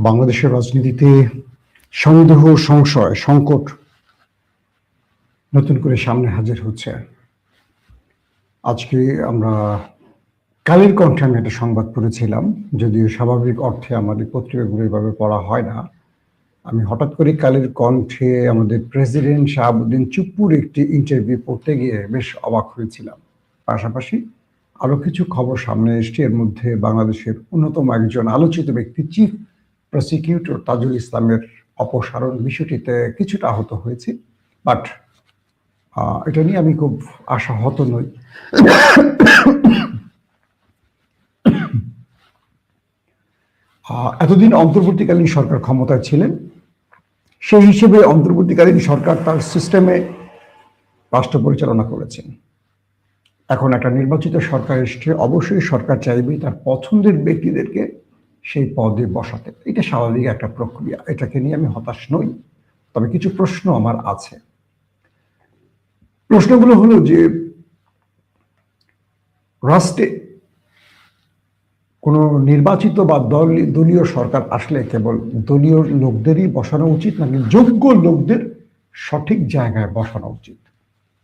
বাংলাদেশের রাজনীতিতে সন্দেহ, সংশয়, সংকট নতুন করে সামনে হাজির হচ্ছে। আজকে আমরা কালের কণ্ঠে আমি একটা সংবাদ পড়েছিলাম, যদিও স্বাভাবিক অর্থে আমাদের পত্রিকাগুলো এভাবে পড়া হয় না। আমি হঠাৎ করে কালের কণ্ঠে আমাদের প্রেসিডেন্ট শাহাবুদ্দিন চুপ্পুর একটি ইন্টারভিউ পড়তে গিয়ে বেশ অবাক হয়েছিলাম। পাশাপাশি আরো কিছু খবর সামনে এসছে। এর মধ্যে বাংলাদেশের অন্যতম একজন আলোচিত ব্যক্তি চিফ প্রসিকিউটর তাজুল ইসলামের অপসারণ বিষয়টিতে কিছুটা আহত হয়েছি, বাট এটা নিয়ে আমি খুব আশাহত নই। এতদিন অন্তর্বর্তীকালীন সরকার ক্ষমতায় ছিলেন, সেই হিসেবে অন্তর্বর্তীকালীন সরকার তার সিস্টেমে রাষ্ট্র পরিচালনা করেছেন। এখন একটা নির্বাচিত সরকার এসছে, অবশ্যই সরকার চাইবে তার পছন্দের ব্যক্তিদেরকে সেই পদে বসাতে। এটা স্বাভাবিক একটা প্রক্রিয়া, এটাকে নিয়ে আমি হতাশ নই। তবে কিছু প্রশ্ন আমার আছে। প্রশ্নগুলো হলো যে, রাষ্ট্রে কোনো নির্বাচিত বা দলীয় সরকার আসলে কেবল দলীয় লোকদেরই বসানো উচিত, নাকি যোগ্য লোকদের সঠিক জায়গায় বসানো উচিত?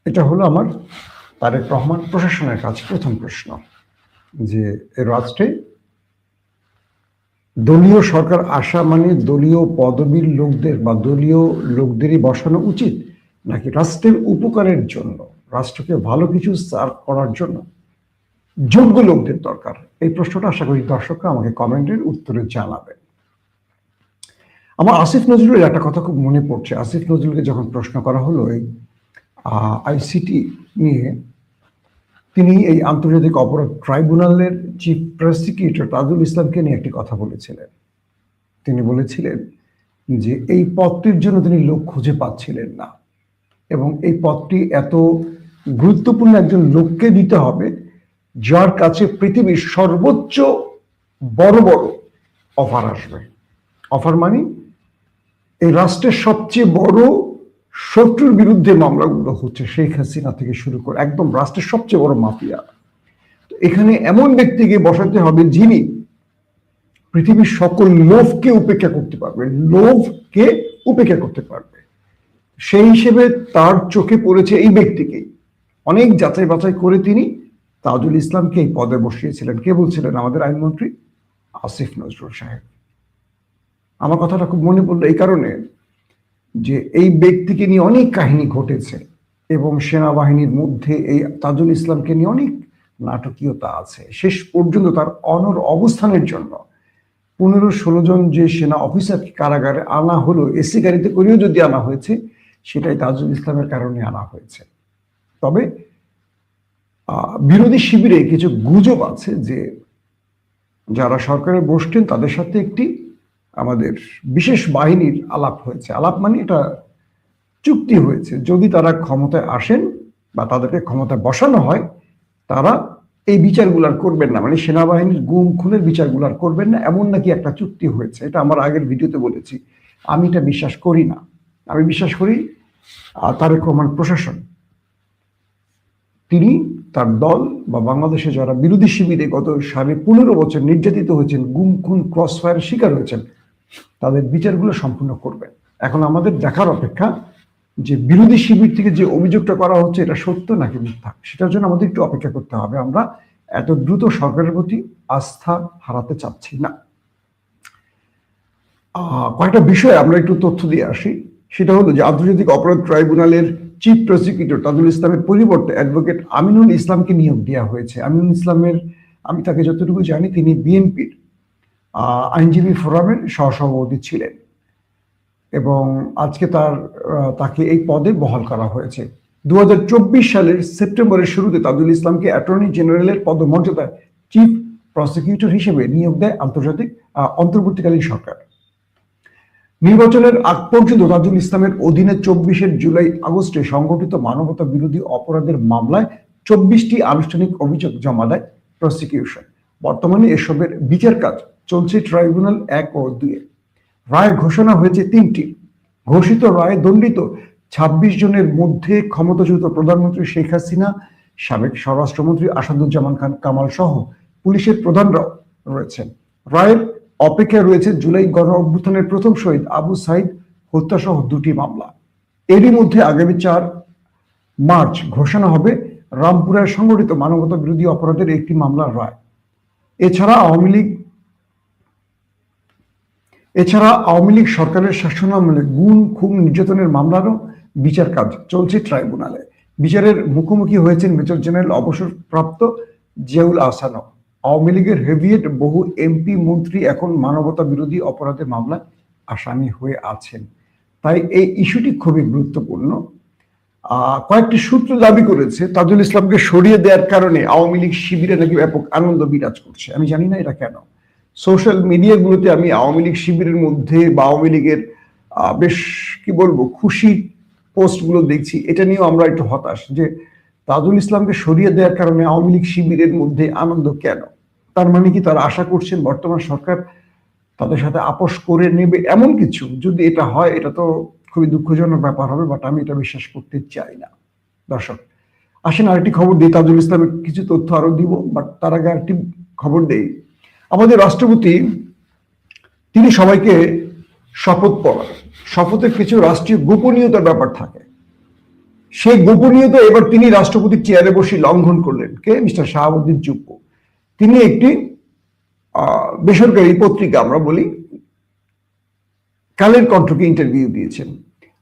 এটা হলো আমার তারেক রহমান প্রশাসনের কাছে প্রথম প্রশ্ন, যে এই রাষ্ট্রে দলীয় সরকার আসা মানে দলীয় পদবীর লোকদের বা দলীয় লোকদেরই বসানো উচিত, নাকি রাষ্ট্রের উপকারের জন্য, রাষ্ট্রকে ভালো কিছু সার্ভ করার জন্য যোগ্য লোকদের দরকার? এই প্রশ্নটা আশা করি দর্শকরা আমাকে কমেন্টের উত্তরে জানাবেন। আমার আসিফ নজরুলের একটা কথা খুব মনে পড়ছে। আসিফ নজরুলকে যখন প্রশ্ন করা হলো এই আইসিটি নিয়ে, তিনি এই আন্তর্জাতিক অপরাধ ট্রাইব্যুনালের চিফ প্রসিকিউটর তাজুল ইসলামকে নিয়ে একটি কথা বলেছিলেন। তিনি বলেছিলেন যে এই পদটির জন্য তিনি লোক খুঁজে পাচ্ছিলেন না, এবং এই পদটি এত গুরুত্বপূর্ণ একজন লোককে দিতে হবে যার কাছে পৃথিবীর সর্বোচ্চ বড় বড় অফার আসবে। অফার মানে এই রাষ্ট্রের সবচেয়ে বড় শত্রুর বিরুদ্ধে মামলাগুলো হচ্ছে, শেখ হাসিনা থেকে শুরু করে একদম রাষ্ট্রের সবচেয়ে বড় মাফিয়া। এখানে এমন ব্যক্তিকে বসাতে হবে যিনি পৃথিবীর সকল লোভকে উপেক্ষা করতে পারবে, লোভকে উপেক্ষা করতে পারবে। সেই হিসেবে তার চোখে পড়েছে এই ব্যক্তিকেই। অনেক যাচাই বাছাই করে তিনি তাজুল ইসলামকে এই পদে বসিয়েছিলেন। কে বলছিলেন? আমাদের আইনমন্ত্রী আসিফ নজরুল সাহেব। আমার কথাটা খুব মনে পড়লো এই কারণে যে এই ব্যক্তিকে নিয়ে অনেক কাহিনী ঘটেছে, এবং সেনাবাহিনীর মধ্যে এই তাজুল ইসলামকে নিয়ে অনেক নাটকীয়তা আছে। শেষ পর্যন্ত তার অনড় অবস্থানের জন্য 15-16 জন যে সেনা অফিসারকে কারাগারে আনা হলো, এসি গাড়িতে করেও যদি আনা হয়েছে, সেটাই তাজুল ইসলামের কারণে আনা হয়েছে। তবে বিরোধী শিবিরে কিছু গুজব আছে যে যারা সরকারে বসতেন তাদের সাথে একটি আমাদের বিশেষ বাহিনীর আলাপ হয়েছে। আলাপ মানে এটা চুক্তি হয়েছে, যদি তারা ক্ষমতায় আসেন বা তাদেরকে ক্ষমতায় বসানো হয়, তারা এই বিচারগুলার করবেন না, মানে সেনাবাহিনীর গুম খুনের বিচারগুলার করবেন না, এমন নাকি একটা চুক্তি হয়েছে। এটা আমার আগের ভিডিওতে বলেছি। আমি এটা বিশ্বাস করি না। আমি বিশ্বাস করি তারেক রহমান প্রশাসন, তিনি তার দল বা বাংলাদেশে যারা বিরোধী শিবিরে গত 15.5 বছর নির্যাতিত হয়েছেন, গুম খুন ক্রস ফায়ারের শিকার হয়েছেন, তাদের বিচারগুলো সম্পূর্ণ করবেন। এখন আমাদের দেখার অপেক্ষা যে বিরোধী শিবির থেকে যে অভিযোগটা করা হচ্ছে এটা সত্য নাকি মিথ্যা, সেটার জন্য আমাদের একটু অপেক্ষা করতে হবে। আমরা এত দ্রুত সরকারের প্রতি আস্থা হারাতে চাচ্ছি না। কয়েকটা বিষয়ে আমরা একটু তথ্য দিয়ে আসি। সেটা হলো যে আন্তর্জাতিক অপরাধ ট্রাইব্যুনালের চিফ প্রসিকিউটর তাজুল ইসলামের পরিবর্তে অ্যাডভোকেট আমিনুল ইসলামকে নিয়োগ দেওয়া হয়েছে। আমিনুল ইসলামের, আমি তাকে যতটুকু জানি, তিনি বিএনপির আইনজীবী ফোরামের সহসভাপতি ছিলেন, এবং আজকে তাকে এই পদে বহাল করা হয়েছে। 2024 সালের সেপ্টেম্বরের শুরুতে তাজুল ইসলামকে অ্যাটর্নি জেনারেলের পদমর্যাদায় চিফ প্রসিকিউটর হিসেবে নিয়োগ দেয় অন্তর্বর্তীকালীন সরকার। নির্বাচনের আগ পর্যন্ত তাজুল ইসলামের অধীনে 24 জুলাই আগস্টে সংগঠিত মানবতা বিরোধী অপরাধের মামলায় 24টি আনুষ্ঠানিক অভিযোগ জমা দেয় প্রসিকিউশন। বর্তমানে এসবের বিচার কাজ চলছে ট্রাইব্যুনাল 1 ও 2 এ। রায় ঘোষণা হয়েছে 3টি। ঘোষিত রায়ে দণ্ডিত 26 জনের মধ্যে ক্ষমতাচ্যুত প্রধানমন্ত্রী শেখ হাসিনা, সাবেক স্বরাষ্ট্রমন্ত্রী আসাদুজ্জামান খান কামাল সহ পুলিশের প্রধানরাও রয়েছেন। রায়ের অপেক্ষায় রয়েছে জুলাই গণ অভ্যুত্থানের প্রথম শহীদ আবু সাইদ হত্যাসহ 2টি মামলা। এরই মধ্যে আগামী 4 মার্চ ঘোষণা হবে রামপুরায় সংগঠিত মানবতা বিরোধী অপরাধের একটি মামলার রায়। এছাড়া আওয়ামী লীগ সরকারের শাসনামলে গুম, খুন, নির্যাতনের মামলারও বিচার কাজ চলছে ট্রাইব্যুনালে। বিচারের মুখোমুখি হয়েছেন মেজর জেনারেল অবসরপ্রাপ্ত জিয়াউল আহসানও। আওয়ামী লীগের হেভিয়েট বহু এমপি মন্ত্রী এখন মানবতা বিরোধী অপরাধের মামলায় আসামি হয়ে আছেন। তাই এই ইস্যুটি খুবই গুরুত্বপূর্ণ। কয়েকটি সূত্র দাবি করেছে তাজুল ইসলামকে সরিয়ে দেওয়ার কারণে আওয়ামী লীগ শিবিরে নাকি ব্যাপক আনন্দ বিরাজ করছে। আমি জানি না এটা কেন। সোশ্যাল মিডিয়াগুলোতে আমি আওয়ামী লীগ শিবিরের মধ্যে বা আওয়ামী লীগের বেশ কি বলবো খুশি পোস্টগুলো দেখছি। এটা নিয়েও আমরা একটু হতাশ যে তাজুল ইসলামকে সরিয়ে দেওয়ার কারণে আওয়ামী লীগ শিবিরের মধ্যে আনন্দ কেন? তার মানে কি তারা আশা করছেন বর্তমান সরকার তাদের সাথে আপোষ করে নেবে এমন কিছু? যদি এটা হয় এটা তো খুবই দুঃখজনক ব্যাপার হবে, বাট আমি এটা বিশ্বাস করতে চাই না। দর্শক আসেন আরেকটি খবর দিই, তাজুল ইসলামের কিছু তথ্য আরো দিব, বাট তার আগে আরেকটি খবর দেই। আমাদের রাষ্ট্রপতি তিনি সবাইকে শপথ পড়ান। শপথের কিছু রাষ্ট্রীয় গোপনীয়তার ব্যাপার থাকে, সেই গোপনীয়তা এবার তিনি রাষ্ট্রপতির চেয়ারে বসে লঙ্ঘন করলেন। কে? মিস্টার শাহাবুদ্দিন চুপ্পু। তিনি একটি বেসরকারি পত্রিকা আমরা বলি কালের কণ্ঠকে ইন্টারভিউ দিয়েছেন।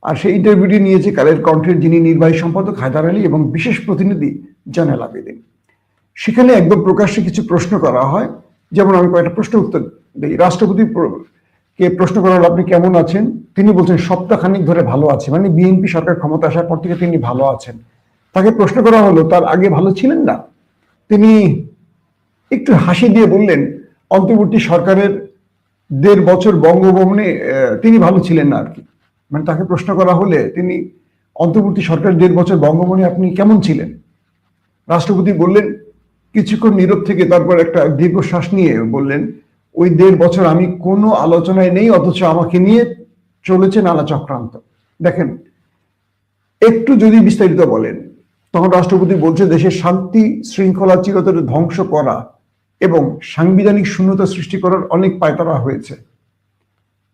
আর সেই ইন্টারভিউটি নিয়েছে কালের কণ্ঠের যিনি নির্বাহী সম্পাদক হায়দার আলী এবং বিশেষ প্রতিনিধি জয়নাল আবেদিন। সেখানে একদম প্রকাশ্যে কিছু প্রশ্ন করা হয়, যেমন আমি কয়েকটা প্রশ্ন উত্তর দিই। রাষ্ট্রপতি কে প্রশ্ন করা হলো আপনি কেমন আছেন? তিনি বলছেন সপ্তাহখানিক ধরে ভালো আছে, মানে বিএনপি সরকার ক্ষমতা আসার পর থেকে তিনি ভালো আছেন। তাকে প্রশ্ন করা হলো তার আগে ভালো ছিলেন না? তিনি একটু হাসি দিয়ে বললেন অন্তর্বর্তী সরকারের 1.5 বছর বঙ্গভবনে তিনি ভালো ছিলেন না আর কি। মানে তাকে প্রশ্ন করা হলে তিনি অন্তর্বর্তী সরকার 1.5 বছর বঙ্গভবনে আপনি কেমন ছিলেন? রাষ্ট্রপতি বললেন কিছুক্ষণ নীরব থেকে তারপর একটা দীর্ঘশ্বাস নিয়ে বললেন ওই 1.5 বছর আমি কোনো আলোচনায় নেই, অথচ আমাকে নিয়ে চলেছে নানা চক্রান্ত। দেখেন একটু যদি বিস্তারিত বলেন, তখন রাষ্ট্রপতি বলছে দেশের শান্তি শৃঙ্খলা চিরতরে ধ্বংস করা এবং সাংবিধানিক শূন্যতা সৃষ্টি করার অনেক পায়তারা হয়েছে।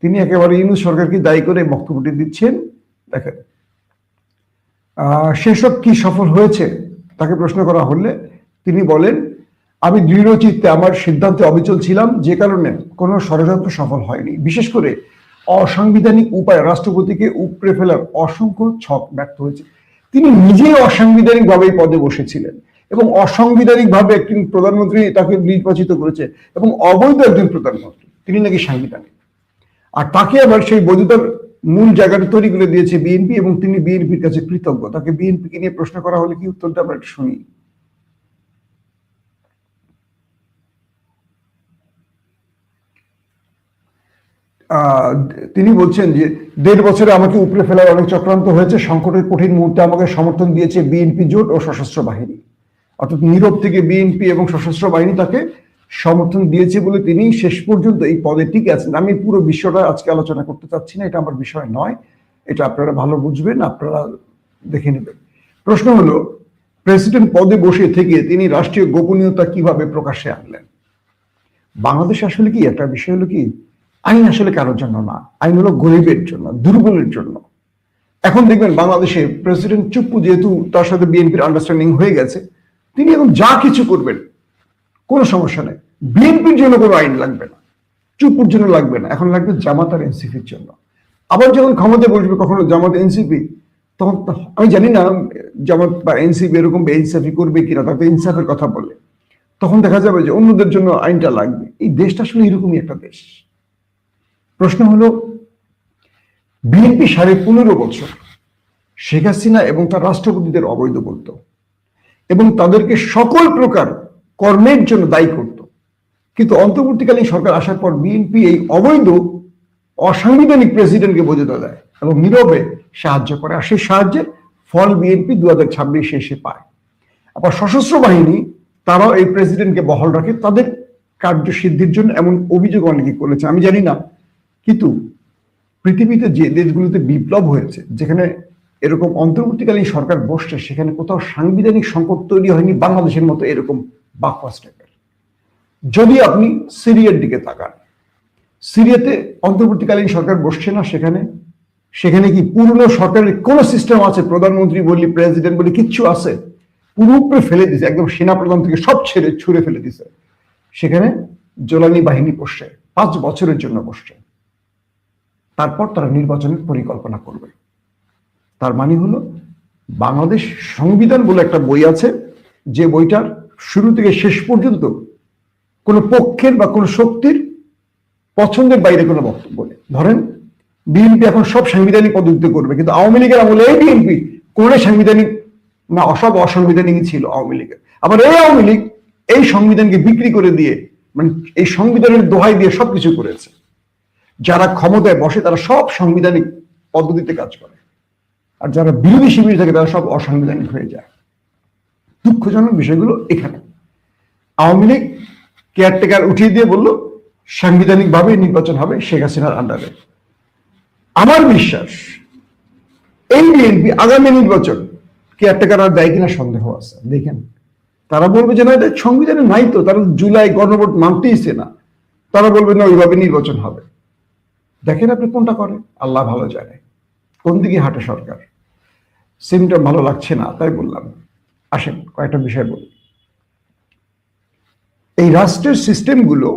তিনি একেবারে ইউনূস সরকারকে দায়ী করে বক্তব্যটি দিচ্ছেন। দেখেন সেসব কি সফল হয়েছে তাকে প্রশ্ন করা হলে তিনি বলেন আমি দৃঢ় চিত্তে আমার সিদ্ধান্তে অবিচল ছিলাম, যে কারণে কোনো ষড়যন্ত্র সফল হয়নি। বিশেষ করে অসাংবিধানিক উপায়ে রাষ্ট্রপতিকে উপড়ে ফেলার অসংখ্য ছক ব্যর্থ হয়েছে। তিনি নিজেই অসাংবিধানিক ভাবে পদে বসেছিলেন এবং অসাংবিধানিক ভাবে একজন প্রধানমন্ত্রী তাকে নির্বাচিত করেছে এবং অবৈধ একজন প্রধানমন্ত্রী, তিনি নাকি সাংবিধানিক। আর তাকে আবার সেই বৈধতার মূল জায়গাটা তৈরি করে দিয়েছে বিএনপি এবং তিনি বিএনপির কাছে কৃতজ্ঞ। তাকে বিএনপিকে নিয়ে প্রশ্ন করা হলে কি উত্তরটা আমরা একটু শুনি। তিনি বলছেন যে 1.5 বছরে আমাকে উপড়ে ফেলার অনেক চক্রান্ত হয়েছে, সংকটের কঠিন মুহূর্তে আমাকে সমর্থন দিয়েছে বিএনপি জোট ও সশস্ত্র বাহিনী। অর্থাৎ নীরব থেকে বিএনপি এবং সশস্ত্র বাহিনী তাকে সমর্থন দিয়েছে বলে তিনি শেষ পর্যন্ত এই পদে টিকে আছেন। আমি পুরো বিষয়টা আজকে আলোচনা করতে চাচ্ছি না, এটা আমার বিষয় নয়, এটা আপনারা ভালো বুঝবেন, আপনারা দেখে নেবেন। প্রশ্ন হলো প্রেসিডেন্ট পদে বসে থেকে তিনি রাষ্ট্রীয় গোপনীয়তা কিভাবে প্রকাশ্যে আনলেন? বাংলাদেশ আসলে কি একটা বিষয় হলো কি আইন আসলে কারোর জন্য না, আইন হলো গরিবের জন্য, দুর্বলের জন্য। এখন দেখবেন বাংলাদেশে প্রেসিডেন্ট চুপ্পু যেহেতু তার সাথে বিএনপির আন্ডারস্ট্যান্ডিং হয়ে গেছে, তিনি এখন যা কিছু করবেন কোনো সমস্যা নেই, বিএনপির জন্য কোনো আইন লাগবে না, চুপ্পুর জন্য লাগবে না, এখন লাগবে জামাত আর এনসিপির জন্য। আবার যখন ক্ষমতায় বসবে কখনো জামাত এনসিপি, তখন আমি জানি না জামাত বা এনসিপি এরকম ইনসাফি করবে কিনা, তাতে ইনসাফের কথা বলে, তখন দেখা যাবে যে অন্যদের জন্য আইনটা লাগবে। এই দেশটা আসলে এরকমই একটা দেশ। প্রশ্ন হলো বিএনপি 15.5 বছর শেখ হাসিনা এবং তার রাষ্ট্রপতিদের অবৈধ বলতো এবং তাদেরকে সকল প্রকার কর্মের জন্য দায়ী করত, কিন্তু অন্তর্বর্তীকালীন সরকার আসার পর বিএনপি এই অবৈধ অসাংবিধানিক প্রেসিডেন্টকে বৈধতা দেয় এবং নীরবে সাহায্য করে, আর সেই সাহায্যের ফল বিএনপি 2026 এসে পায়। আবার সশস্ত্র বাহিনী তারাও এই প্রেসিডেন্টকে বহাল রাখে তাদের কার্যসিদ্ধির জন্য, এমন অভিযোগ অনেকে করেছে। আমি জানি না, কিন্তু পৃথিবীতে যে দেশগুলোতে বিপ্লব হয়েছে, যেখানে এরকম অন্তর্বর্তীকালীন সরকার বসছে, সেখানে কোথাও সাংবিধানিক সংকট তৈরি হয়নি বাংলাদেশের মতো এরকম বাকওয়াস টাইপের। যদি আপনি সিরিয়ার দিকে তাকান, সিরিয়াতে অন্তর্বর্তীকালীন সরকার বসছে না, সেখানে সেখানে কি পুরনো সরকারের কোন সিস্টেম আছে? প্রধানমন্ত্রী বলি, প্রেসিডেন্ট বলি, কিচ্ছু আছে? পুরোপুরি ফেলে দিছে, একদম সেনাপ্রধান থেকে সব ছুড়ে ফেলে দিছে। সেখানে জোলানি বাহিনী বসছে, 5 বছরের জন্য বসছে। তারপর তারা নির্বাচনের পরিকল্পনা করবে। তার মানে হলো বাংলাদেশ সংবিধান বলে একটা বই আছে, যে বইটার শুরু থেকে শেষ পর্যন্ত কোনো পক্ষের বা কোনো শক্তির পছন্দের বাইরে কোনো বক্তব্য নেই। ধরেন বিএনপি এখন সব সাংবিধানিক পদ্ধতিতে করবে, কিন্তু আওয়ামী লীগের আমলে এই বিএনপি কোন সাংবিধানিক না, অসব অসাংবিধানিকই ছিল আওয়ামী লীগের। আবার এই আওয়ামী লীগ এই সংবিধানকে বিক্রি করে দিয়ে, মানে এই সংবিধানের দোহাই দিয়ে সবকিছু করেছে। যারা ক্ষমতায় বসে তারা সব সাংবিধানিক পদ্ধতিতে কাজ করে, আর যারা বিরোধী শিবির থাকে তারা সব অসাংবিধানিক হয়ে যায়। দুঃখজনক বিষয়গুলো এখানে। আওয়ামী লীগ কেয়ারটেকার উঠিয়ে দিয়ে বলল সাংবিধানিক ভাবে নির্বাচন হবে শেখ হাসিনার আন্ডারে। আমার বিশ্বাস এই বিএনপি আগামী নির্বাচন কেয়ারটেকার আর দেয় কিনা সন্দেহ আছে। দেখেন, তারা বলবে যে না, এটা সংবিধানে নাই তো, তারা জুলাই গণভোট মানতেইছে না, তারা বলবে না ওইভাবে নির্বাচন হবে। দেখেন আপনি কোনটা করে, আল্লাহ ভালো জানে কোন দিকে হাঁটে সরকার। সিমটম ভালো লাগছে না, তাই বললাম। আসেন কয়েকটা বিষয় বলি। এই রাষ্ট্রের সিস্টেমগুলো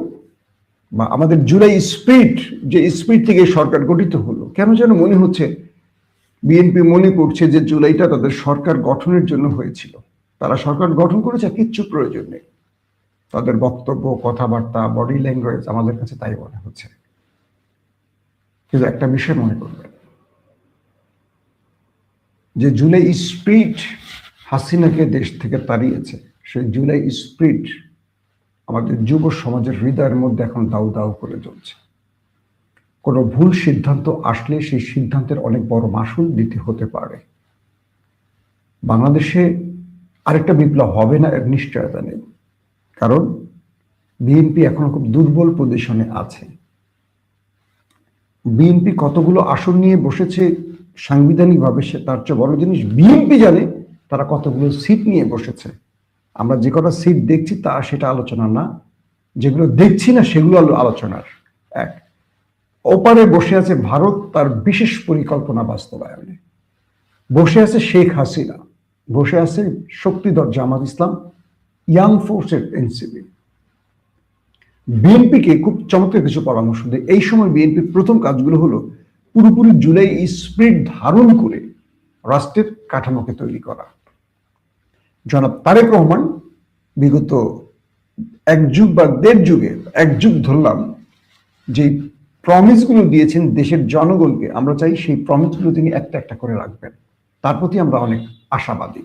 বা আমাদের জুলাই স্পিরিট, যে স্পিরিট থেকে সরকার গঠিত হলো, কেন যেন মনে হচ্ছে বিএনপি মনে করছে যে জুলাইটা তাদের সরকার গঠনের জন্য হয়েছিল। তারা সরকার গঠন করেছে, কিচ্ছু প্রয়োজন নেই। তাদের বক্তব্য, কথাবার্তা, বডি ল্যাঙ্গুয়েজ আমাদের কাছে তাই মনে হচ্ছে। কিন্তু একটা বিষয় মনে করবেন, যে জুলাই স্পিরিট হাসিনাকে দেশ থেকে তাড়িয়েছে, সেই জুলাই স্পিরিট আমাদের যুব সমাজের হৃদয়ের মধ্যে এখন দাউ দাউ করে চলছে। কোনো ভুল সিদ্ধান্ত আসলে সেই সিদ্ধান্তের অনেক বড় মাসুল দিতে হতে পারে। বাংলাদেশে আরেকটা বিপ্লব হবে না এর নিশ্চয়তা নেই, কারণ বিএনপি এখন খুব দুর্বল পজিশনে আছে। বিএনপি কতগুলো আসন নিয়ে বসেছে সাংবিধানিকভাবে, সে তার চেয়ে বড় জিনিস বিএনপি জানে তারা কতগুলো সিট নিয়ে বসেছে। আমরা যে কটা সিট দেখছি তা সেটা আলোচনা না, যেগুলো দেখছি না সেগুলো আলোচনার। এক, ওপারে বসে আছে ভারত তার বিশেষ পরিকল্পনা বাস্তবায়নে, বসে আছে শেখ হাসিনা, বসে আছে শক্তিধর জামাত ইসলাম, ইয়াং ফোর্সের এনসিপি। বিএনপিকে খুব চমৎকার কিছু পরামর্শ দেয়। এই সময় বিএনপির প্রথম কাজগুলো হলো পুরোপুরি জুলাই স্পিরিট ধারণ করে রাষ্ট্রের কাঠামোকে তৈরি করা। জনাব তারেক রহমান বিগত 1 যুগ বা 1.5 যুগে, 1 যুগ ধরলাম, যে প্রমিসগুলো দিয়েছেন দেশের জনগণকে, আমরা চাই সেই প্রমিসগুলো তিনি একটা একটা করে রাখবেন। তার প্রতি আমরা অনেক আশাবাদী,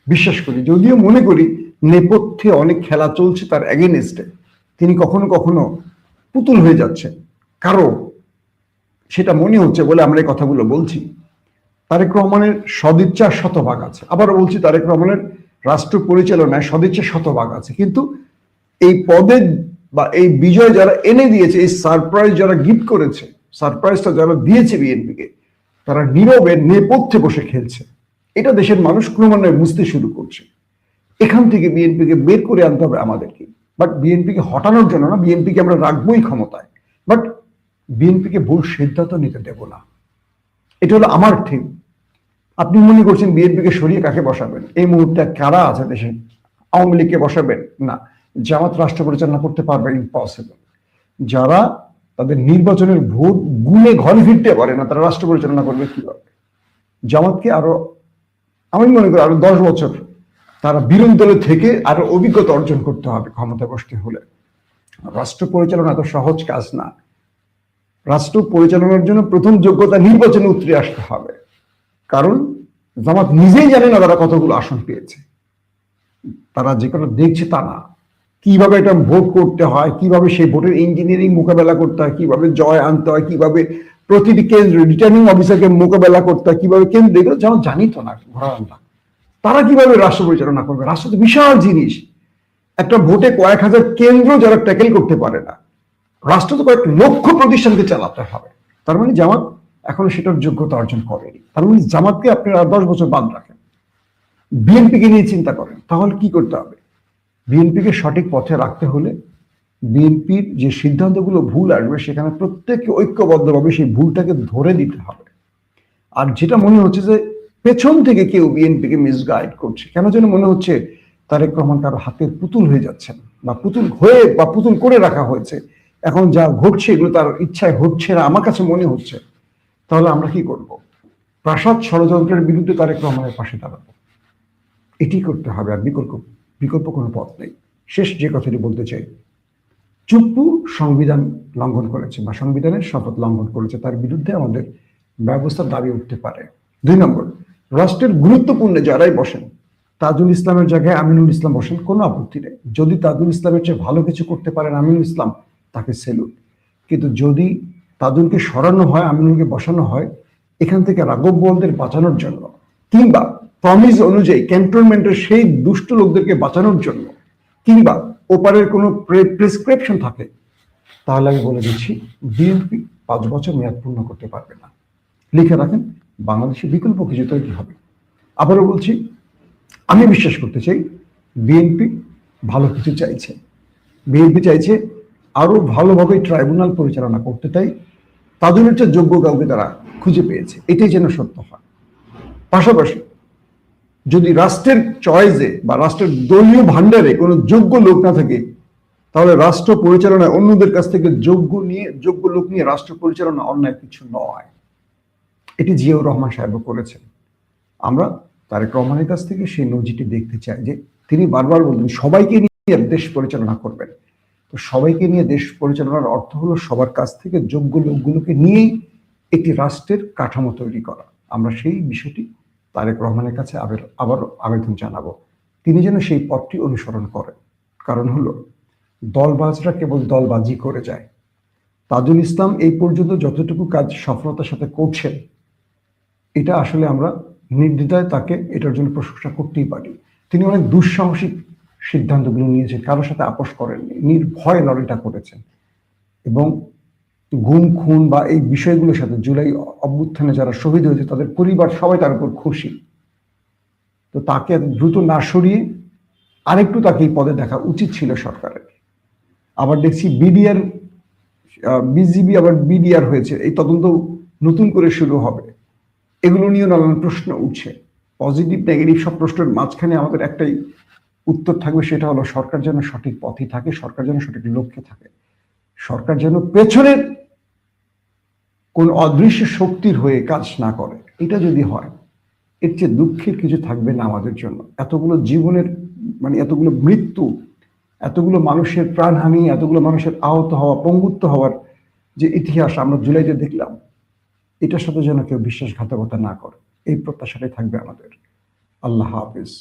বিশ্বাস করি। যদিও মনে করি নেপথ্যে অনেক খেলা চলছে তার এগেইনস্টে, তিনি কখনো কখনো পুতুল হয়ে যাচ্ছেন কারো, সেটা মনে হচ্ছে বলে আমরা এই কথাগুলো বলছি। তারেক রহমানের সদিচ্ছা শতভাগ আছে, আবারও বলছি তারেক রহমানের রাষ্ট্র পরিচালনায় সদিচ্ছা শতভাগ আছে, কিন্তু এই পদে বা এই বিজয় যারা এনে দিয়েছে, এই সারপ্রাইজ যারা গিফট করেছে, সারপ্রাইজটা যারা দিয়েছে বিএনপিকে, তারা নীরবে নেপথ্যে বসে খেলছে। এটা দেশের মানুষ ক্রমান্বয়ে বুঝতে শুরু করছে। এখান থেকে বিএনপিকে বের করে আনতে হবে আমাদেরকে। বাট বিএনপিকে হটানোর জন্য না, বিএনপিকে আমরা রাখবোই ক্ষমতায়, বাট বিএনপিকে ভুল সিদ্ধান্ত নিতে দেব না। এটা হলো আমার ঠিক। আপনি মনে করছেন বিএনপিকে সরিয়ে কাকে বসাবেন? এই মুহূর্তে কারা আছে দেশে? আওয়ামী লীগকে বসাবেন না, জামাত রাষ্ট্র পরিচালনা করতে পারবে? ইম্পসিবল। যারা তাদের নির্বাচনের ভোট গুনে ঘরে ফিরতে পারে না, তারা রাষ্ট্র পরিচালনা করবে কিভাবে? জামাতকে আরো, আমি মনে করি আরো 10 বছর তারা বিরোধী দলে থেকে আরো অভিজ্ঞতা অর্জন করতে হবে ক্ষমতায় বসতে হলে। রাষ্ট্র পরিচালনা এত সহজ কাজ না। রাষ্ট্র পরিচালনার জন্য প্রথম যোগ্যতা নির্বাচনে উতরে আসতে হবে, কারণ জামাত নিজেই জানে না তারা কতগুলো আসন পেয়েছে। তারা যে কোনো দেখছে তা না, কিভাবে এটা ভোট করতে হয়, কিভাবে সেই ভোটের ইঞ্জিনিয়ারিং মোকাবেলা করতে হয়, কিভাবে জয় আনতে হয়, কিভাবে প্রতিটি কেন্দ্রে রিটার্নিং অফিসারকে মোকাবেলা করতে হয়, কিভাবে কেন্দ্র, এগুলো যেমন জানি তো না ঘোরানোটা। তারা কিভাবে রাষ্ট্র পরিচালনা করবে? রাষ্ট্র তো বিশাল জিনিস। একটা ভোটে কয়েক হাজার কেন্দ্র যারা ট্যাকেল করতে পারে না, রাষ্ট্র তো কয়েক লক্ষ প্রতিষ্ঠানকে চালাতে হবে। তার মানে জামাত এখনো সেটার যোগ্যতা অর্জন করেনি। তার মানে জামাতকে আপনি আর 10 বছর বাদ রাখেন, বিএনপিকে নিয়ে চিন্তা করেন, তাহলে কি করতে হবে? বিএনপিকে সঠিক পথে রাখতে হলে বিএনপির যে সিদ্ধান্তগুলো ভুল আসবে সেখানে প্রত্যেককে ঐক্যবদ্ধভাবে সেই ভুলটাকে ধরে দিতে হবে। আর যেটা মনে হচ্ছে যে পেছন থেকে কেউ বিএনপিকে মিসগাইড করছে, কেন যেন মনে হচ্ছে তারেক রহমান কারো হাতের পুতুল হয়ে যাচ্ছেন, বা পুতুল হয়ে বা পুতুল করে রাখা হয়েছে, এখন যা ঘটছে এগুলো তার ইচ্ছায় হচ্ছে না আমার কাছে মনে হচ্ছে। তাহলে আমরা কি করব? প্রাসাদ ষড়যন্ত্রের বিরুদ্ধে তারেক রহমানের পাশে দাঁড়াবো, এটি করতে হবে। আর বিকল্প বিকল্প কোনো পথ নেই। শেষ যে কথাটি বলতে চাই, চুপ্পু সংবিধান লঙ্ঘন করেছে বা সংবিধানের শপথ লঙ্ঘন করেছে, তার বিরুদ্ধে আমাদের ব্যবস্থা দাবি উঠতে পারে। 2 নম্বর, রাষ্ট্রের গুরুত্বপূর্ণ যারাই বসেন, তাজুল ইসলামের জায়গায় আমিনুল ইসলাম বসেন, কোনো আপত্তি নেই। যদি তাজুল ইসলামের চেয়ে ভালো কিছু করতে পারেন আমিনুল ইসলাম, তাকে সেলুট। কিন্তু যদি তাজুলকে সরানো হয়, আমিনুলকে বসানো হয় এখান থেকে রাঘব বোয়ালদের বাঁচানোর জন্য, কিংবা প্রমিস অনুযায়ী ক্যান্টনমেন্টের সেই দুষ্ট লোকদেরকে বাঁচানোর জন্য, কিংবা ওপারের কোনো প্রেসক্রিপশন থাকে, তাহলে আমি বলে দিচ্ছি বিএনপি 5 বছর মেয়াদ পূর্ণ করতে পারবে না। লিখে রাখেন, বাংলাদেশে বিকল্প কিছু তৈরি হবে। আবারও বলছি, আমি বিশ্বাস করতে চাই বিএনপি ভালো কিছু চাইছে। বিএনপি চাইছে আরো ভালোভাবে ট্রাইব্যুনাল পরিচালনা করতে, তাই তাদের হচ্ছে যোগ্য কাউকে তারা খুঁজে পেয়েছে, এটাই যেন সত্য হয়। পাশাপাশি যদি রাষ্ট্রের চয়েসে বা রাষ্ট্রের দলীয় ভান্ডারে কোনো যোগ্য লোক না থাকে, তাহলে রাষ্ট্র পরিচালনায় অন্যদের কাছ থেকে যোগ্য লোক নিয়ে রাষ্ট্র পরিচালনা অন্যায় কিছু নয়। এটি জিয়াউর রহমান সাহেব করেছেন। আমরা তারেক রহমানের কাছ থেকে সেই নজিরটি দেখতে চাই, যে তিনি বারবার বলতেন সবাইকে নিয়ে দেশ পরিচালনা করবেন। তো সবাইকে নিয়ে দেশ পরিচালনার অর্থ হলো সবার কাছ থেকে যোগ্য লোকগুলোকে নিয়েই একটি রাষ্ট্রের কাঠামো তৈরি করা। আমরা সেই বিষয়টি তারেক রহমানের কাছে আবারও আবেদন জানাবো, তিনি যেন সেই পথটি অনুসরণ করেন। কারণ হলো, দলবাজরা কেবল দলবাজি করে যায়। তাজুল ইসলাম এই পর্যন্ত যতটুকু কাজ সফলতার সাথে করছেন, এটা আসলে আমরা নির্দ্বিধায় তাকে এটার জন্য প্রশংসা করতেই পারি। তিনি অনেক দুঃসাহসিক সিদ্ধান্তগুলো নিয়েছেন, কারোর সাথে আপোষ করেননি, নির্ভয়ে লড়াইটা করেছেন। এবং গুম খুন বা এই বিষয়গুলোর সাথে জুলাই অভ্যুত্থানে যারা শহীদ হয়েছে তাদের পরিবার সবাই তার উপর খুশি। তো তাকে দ্রুত না সরিয়ে আরেকটু তাকে এই পদে দেখা উচিত ছিল সরকারের। আবার দেখছি বিডিআর, বিজিবি আবার বিডিআর হয়েছে, এই তদন্ত নতুন করে শুরু হবে। এগুলো নিয়ে নানান প্রশ্ন উঠছে। পজিটিভ নেগেটিভ সব প্রশ্নের মাঝখানে আমাদের একটাই উত্তর থাকবে, সেটা হলো সরকার যেন সঠিক পথে থাকে, সরকার যেন সঠিক লক্ষ্যে থাকে, সরকার যেন পেছনের কোন অদৃশ্য শক্তির হয়ে কাজ না করে। এটা যদি হয়, এর চেয়ে দুঃখের কিছু থাকবে না আমাদের জন্য। এতগুলো জীবনের এতগুলো মৃত্যু, এতগুলো মানুষের প্রাণহানি, এতগুলো মানুষের আহত হওয়া, পঙ্গুত্ব হওয়ার যে ইতিহাস আমরা জুলাইতে দেখলাম, এটার সাথে যেন কেউ বিশ্বাসঘাতকতা না করে, এই প্রত্যাশাটাই থাকবে আমাদের। আল্লাহ হাফিজ।